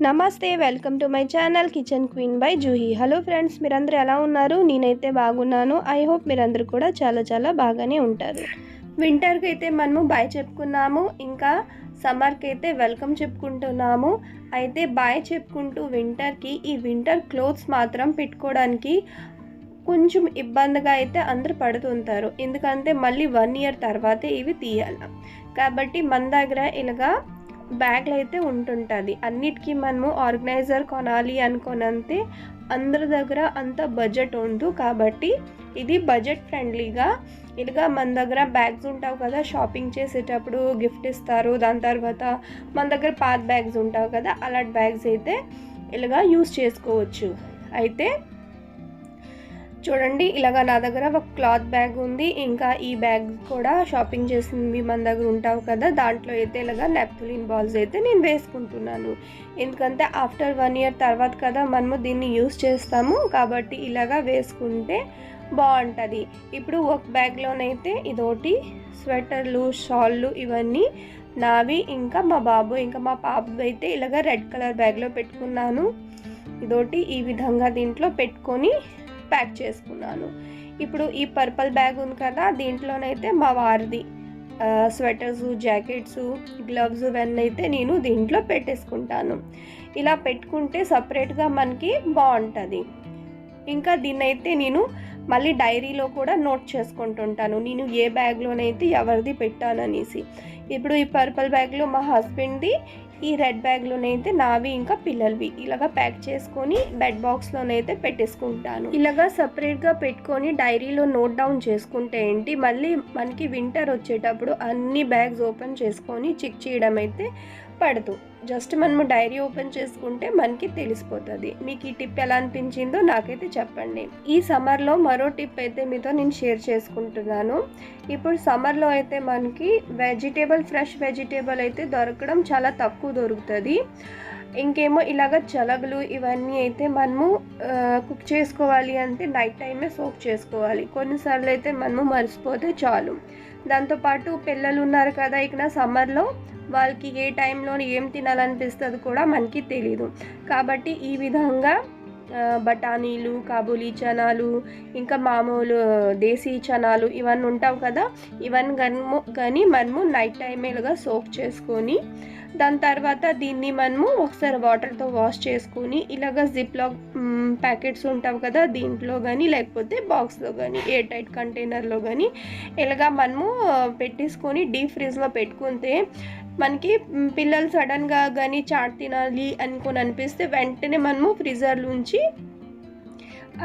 నమస్తే, welcome to my channel kitchen queen by Juhi. Hello friends, మీరందరూ ఎలా ఉన్నారు? నేనైతే బాగున్నాను. ఐ హోప్ మీరందరూ కూడా చాలా బాగానే ఉంటారు. వింటర్కి అయితే మనము బాయ్ చెప్పుకున్నాము, ఇంకా సమ్మర్కి అయితే వెల్కమ్ చెప్పుకుంటున్నాము. అయితే బాయ్ చెప్పుకుంటూ వింటర్కి ఈ వింటర్ క్లోత్స్ మాత్రం పెట్టుకోవడానికి కొంచెం ఇబ్బందిగా అయితే అందరూ పడుతుంటారు. ఎందుకంటే మళ్ళీ 1 ఇయర్ తర్వాతే ఇవి తీయాలి. కాబట్టి మన దగ్గర ఇలాగా బ్యాగ్లు అయితే ఉంటుంటుంది. అన్నిటికీ మనము ఆర్గనైజర్ కొనాలి అనుకోనంతే అందరి దగ్గర అంత బడ్జెట్ ఉండదు. కాబట్టి ఇది బడ్జెట్ ఫ్రెండ్లీగా ఇలాగా మన దగ్గర బ్యాగ్స్ ఉంటావు కదా, షాపింగ్ చేసేటప్పుడు గిఫ్ట్ ఇస్తారు. దాని తర్వాత మన దగ్గర పాత్ బ్యాగ్స్ ఉంటావు కదా, అలాంటి బ్యాగ్స్ అయితే ఇలాగా యూస్ చేసుకోవచ్చు. అయితే చూడండి, ఇలాగ నా దగ్గర ఒక క్లాత్ బ్యాగ్ ఉంది. ఇంకా ఈ బ్యాగ్ కూడా షాపింగ్ చేసింది మన దగ్గర ఉంటావు కదా, దాంట్లో అయితే ఇలాగ నెప్థలిన్ బాల్స్ అయితే నేను వేసుకుంటున్నాను. ఎందుకంటే ఆఫ్టర్ 1 ఇయర్ తర్వాత కదా మనము దీన్ని యూస్ చేస్తాము. కాబట్టి ఇలాగ వేసుకుంటే బాగుంటుంది. ఇప్పుడు ఒక బ్యాగ్లోనైతే ఇదోటి స్వెటర్లు, షాళ్ళు ఇవన్నీ నావి, ఇంకా మా బాబు ఇంకా మా పాప అయితే ఇలాగ రెడ్ కలర్ బ్యాగ్లో పెట్టుకున్నాను. ఇదోటి ఈ విధంగా దీంట్లో పెట్టుకొని ప్యాక్ చేసుకున్నాను. ఇప్పుడు ఈ పర్పుల్ బ్యాగ్ ఉంది కదా, దీంట్లోనైతే మా వారిది స్వెటర్స్, జాకెట్స్, గ్లవ్స్ ఇవన్నీ అయితే నేను దీంట్లో పెట్టేసుకుంటాను. ఇలా పెట్టుకుంటే సపరేట్గా మనకి బాగుంటుంది. ఇంకా దీన్నైతే నేను మళ్ళీ డైరీలో కూడా నోట్ చేసుకుంటుంటాను, నేను ఏ బ్యాగ్లోనైతే ఎవరిది పెట్టాననేసి. ఇప్పుడు ఈ పర్పుల్ బ్యాగ్లో మా హస్బెండ్ది, ఈ రెడ్ బ్యాగ్లోనైతే నావి ఇంకా పిల్లలవి ఇలాగా ప్యాక్ చేసుకొని బెడ్ బాక్స్లోనైతే పెట్టేసుకుంటాను. ఇలాగా సపరేట్గా పెట్టుకొని డైరీలో నోట్ డౌన్ చేసుకుంటే ఏంటి, మళ్ళీ మనకి వింటర్ వచ్చేటప్పుడు అన్ని బ్యాగ్స్ ఓపెన్ చేసుకొని చెక్ చేయడం అయితే పడదు. జస్ట్ మనము డైరీ ఓపెన్ చేసుకుంటే మనకి తెలిసిపోతుంది. మీకు ఈ టిప్ ఎలా అనిపించిందో నాకైతే చెప్పండి. ఈ సమ్మర్లో మరో టిప్ అయితే మీతో నేను షేర్ చేసుకుంటున్నాను. ఇప్పుడు సమ్మర్లో అయితే మనకి ఫ్రెష్ వెజిటేబుల్ అయితే దొరకడం చాలా తక్కువ దొరుకుతుంది. ఇంకేమో ఇలాగ చలగలు ఇవన్నీ అయితే మనము కుక్ చేసుకోవాలి అంటే నైట్ టైమే సోక్ చేసుకోవాలి. కొన్నిసార్లు అయితే మనము మర్చిపోతే చాలు. దాంతోపాటు పిల్లలు ఉన్నారు కదా, ఇక్కడ సమ్మర్లో వాళ్ళకి ఏ టైంలో ఏం తినాలనిపిస్తుంది కూడా మనకి తెలీదు. కాబట్టి ఈ విధంగా బఠానీలు, కాబూలీ చనాలు, ఇంకా మామూలు దేశీ చనాలు ఇవన్నీ ఉంటావు కదా, ఇవన్నీ కానీ మనము నైట్ టైమేలుగా సోక్ చేసుకొని దాని తర్వాత దీన్ని మనము ఒకసారి వాటర్తో వాష్ చేసుకొని ఇలాగ జిప్లో ప్యాకెట్స్ ఉంటావు కదా, దీంట్లో కానీ లేకపోతే బాక్స్లో కానీ ఎయిర్ టైట్ కంటైనర్లో కానీ ఇలాగ మనము పెట్టేసుకొని డీప్ ఫ్రిడ్జ్లో పెట్టుకుంటే మనకి పిల్లలు సడన్గా కానీ చాట్ తినాలి అనుకొని అనిపిస్తే వెంటనే మనము ఫ్రీజర్లోంచి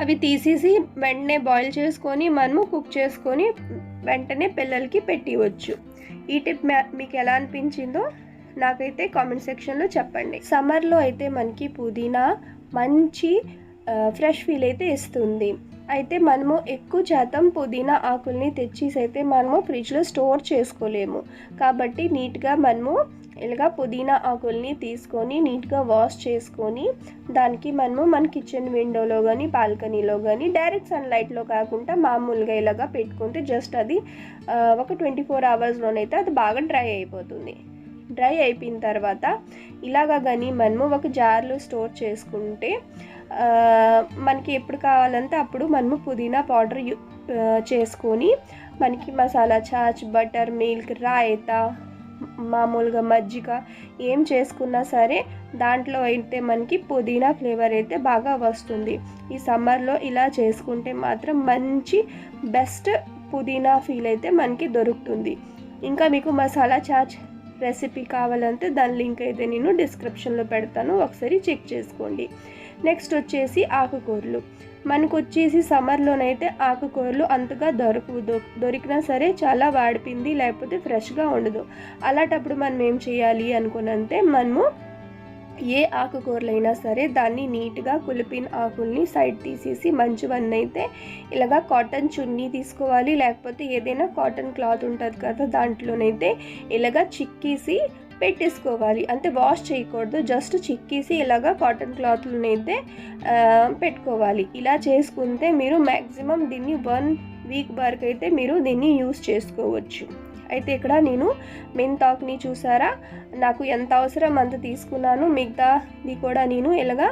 అవి తీసేసి వెంటనే బాయిల్ చేసుకొని మనము కుక్ చేసుకొని వెంటనే పిల్లలకి పెట్టివచ్చు. ఈ టిప్ మీకు ఎలా అనిపించిందో నాకైతే కామెంట్ సెక్షన్లో చెప్పండి. సమ్మర్లో అయితే మనకి పుదీనా మంచి ఫ్రెష్ ఫీల్ అయితే ఇస్తుంది. అయితే మనము ఎక్కువ శాతం పుదీనా ఆకుల్ని తెచ్చేసి అయితే మనము ఫ్రిడ్జ్లో స్టోర్ చేసుకోలేము. కాబట్టి నీట్గా మనము ఇలాగా పుదీనా ఆకుల్ని తీసుకొని నీట్గా వాష్ చేసుకొని దానికి మనము మన కిచెన్ విండోలో కానీ బాల్కనీలో కానీ డైరెక్ట్ సన్లైట్లో కాకుండా మామూలుగా ఇలాగా పెట్టుకుంటే జస్ట్ అది ఒక 24 అవర్స్లోనైతే అది బాగా డ్రై అయిపోతుంది. డ్రై అయిపోయిన తర్వాత ఇలాగా కానీ మనము ఒక జార్లో స్టోర్ చేసుకుంటే మనకి ఎప్పుడు కావాలంటే అప్పుడు మనము పుదీనా పౌడర్ చేసుకొని మనకి మసాలా చాచ్, బటర్ మిల్క్, రాయితా, మామూలుగా మజ్జిగ ఏం చేసుకున్నా సరే దాంట్లో అయితే మనకి పుదీనా ఫ్లేవర్ అయితే బాగా వస్తుంది. ఈ సమ్మర్లో ఇలా చేసుకుంటే మాత్రం మంచి బెస్ట్ పుదీనా ఫీల్ అయితే మనకి దొరుకుతుంది. ఇంకా మీకు మసాలా చాచ్ రెసిపీ కావాలంటే దాని లింక్ అయితే నేను డిస్క్రిప్షన్లో పెడతాను, ఒకసారి చెక్ చేసుకోండి. నెక్స్ట్ వచ్చేసి ఆకుకూరలు. మనకు వచ్చేసి సమ్మర్లోనైతే ఆకుకూరలు అంతగా దొరికినా సరే చాలా వాడిపోయింది, లేకపోతే ఫ్రెష్గా ఉండదు. అలాంటప్పుడు మనం ఏం చేయాలి అనుకున్నంతే మనము ఏ ఆకుకూరలైనా సరే దాన్ని నీట్గా కులిపిన ఆకుల్ని సైడ్ తీసేసి మంచివన్నీ అయితే ఇలాగా కాటన్ చున్నీ తీసుకోవాలి, లేకపోతే ఏదైనా కాటన్ క్లాత్ ఉంటుంది కదా దాంట్లోనైతే ఇలాగా చిక్కేసి పెట్టేసుకోవాలి. అంటే వాష్ చేయకూడదు, జస్ట్ చిక్కేసి ఇలాగా కాటన్ క్లాత్లోనైతే పెట్టుకోవాలి. ఇలా చేసుకుంటే మీరు మ్యాక్సిమం దీన్ని 1 వీక్ వరకు అయితే మీరు దీన్ని యూస్ చేసుకోవచ్చు. అయితే ఇక్కడ నేను మెంతాకుని చూసారా, నాకు ఎంత అవసరం అంత తీసుకున్నాను. మిగతాది కూడా నేను ఇలాగా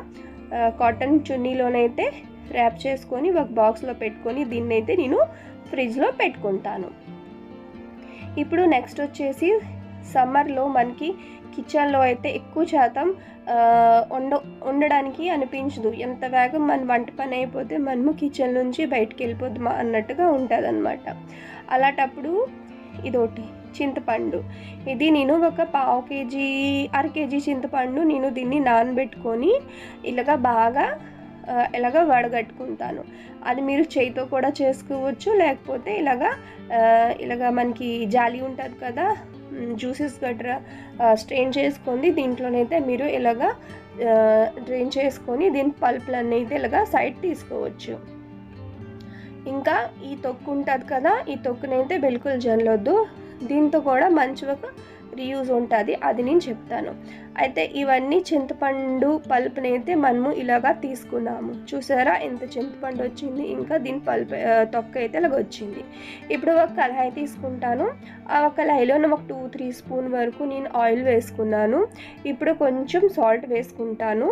కాటన్ చున్నీలోనైతే ర్యాప్ చేసుకొని ఒక బాక్స్లో పెట్టుకొని దీన్నైతే నేను ఫ్రిడ్జ్లో పెట్టుకుంటాను. ఇప్పుడు నెక్స్ట్ వచ్చేసి సమ్మర్లో మనకి కిచెన్లో అయితే ఎక్కువ శాతం ఉండడానికి అనిపించదు. ఎంత వేగం మన వంట పని అయిపోతే మనము కిచెన్ నుంచి బయటకు వెళ్ళిపోద్దామా అన్నట్టుగా ఉంటుంది అనమాట. అలాంటప్పుడు ఇదొకటి చింతపండు. ఇది నేను ఒక 1/2 కేజీ 1/2 కేజీ చింతపండు నేను దీన్ని నానబెట్టుకొని ఇలాగా బాగా ఇలాగ వడగట్టుకుంటాను. అది మీరు చేయితో కూడా చేసుకోవచ్చు, లేకపోతే ఇలాగా మనకి జాలి ఉంటుంది కదా, జ్యూసెస్ గట్రా స్ట్రెయిన్ చేసుకొని దీంట్లోనైతే మీరు ఇలాగా డ్రైన్ చేసుకొని దీని పల్పులన్నీ అయితే ఇలాగా సైడ్ తీసుకోవచ్చు. ఇంకా ఈ తొక్కు ఉంటుంది కదా, ఈ తొక్కునైతే బిల్కుల్ జల్లొద్దు. దీంతో కూడా మంచిగా రీయూజ్ ఉంటుంది, అది నేను చెప్తాను. అయితే ఇవన్నీ చింతపండు పల్పునైతే మనము ఇలాగా తీసుకున్నాము. చూసారా ఎంత చింతపండు వచ్చింది, ఇంకా దీని తొక్క అయితే ఇలాగ వచ్చింది. ఇప్పుడు ఒక కళాయి తీసుకుంటాను. ఆ కళాయిలో ఒక 2-3 స్పూన్ వరకు నేను ఆయిల్ వేసుకున్నాను. ఇప్పుడు కొంచెం సాల్ట్ వేసుకుంటాను.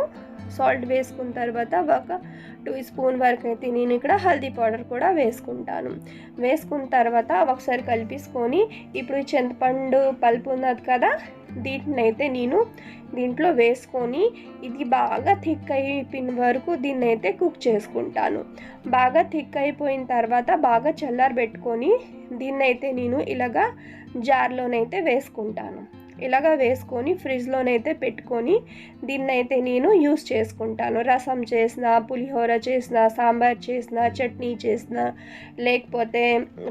సాల్ట్ వేసుకున్న తర్వాత ఒక 2 స్పూన్ వరకు అయితే నేను ఇక్కడ హల్దీ పౌడర్ కూడా వేసుకుంటాను. వేసుకున్న తర్వాత ఒకసారి కలిపేసుకొని ఇప్పుడు ఈ చింతపండు పల్పు ఉన్నది కదా, దీన్నైతే నేను దీంట్లో వేసుకొని ఇది బాగా థిక్ అయిపోయిన వరకు దీన్నైతే కుక్ చేసుకుంటాను. బాగా థిక్ అయిపోయిన తర్వాత బాగా చల్లారబెట్టుకొని దీన్నైతే నేను ఇలాగా జార్లోనైతే వేసుకుంటాను. ఇలాగా వేసుకొని ఫ్రిడ్జ్లోనైతే పెట్టుకొని దీన్నైతే నేను యూస్ చేసుకుంటాను. రసం చేసినా, పులిహోర చేసినా, సాంబార్ చేసినా, చట్నీ చేసినా, లేకపోతే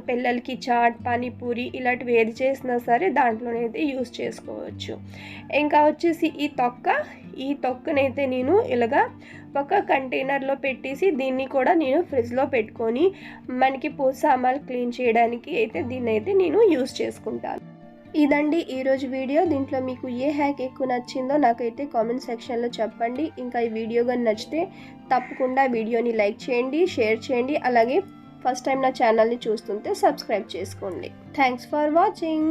పిల్లలకి చాట్, పానీపూరి ఇలాంటివి ఏది చేసినా సరే దాంట్లోనైతే యూస్ చేసుకోవచ్చు. ఇంకా వచ్చేసి ఈ తొక్కనైతే నేను ఇలాగా ఒక కంటైనర్లో పెట్టేసి దీన్ని కూడా నేను ఫ్రిడ్జ్లో పెట్టుకొని మనకి పూజ సామాన్లు క్లీన్ చేయడానికి అయితే దీన్నైతే నేను యూస్ చేసుకుంటాను. ఇదండి ఈరోజు వీడియో. దీంట్లో మీకు ఏ హ్యాక్ ఎక్కువ నచ్చిందో నాకైతే కామెంట్ సెక్షన్లో చెప్పండి. ఇంకా ఈ వీడియో కానీ నచ్చితే తప్పకుండా వీడియోని లైక్ చేయండి, షేర్ చేయండి. అలాగే ఫస్ట్ టైం నా ఛానల్ని చూస్తుంటే సబ్స్క్రైబ్ చేసుకోండి. Thanks for watching.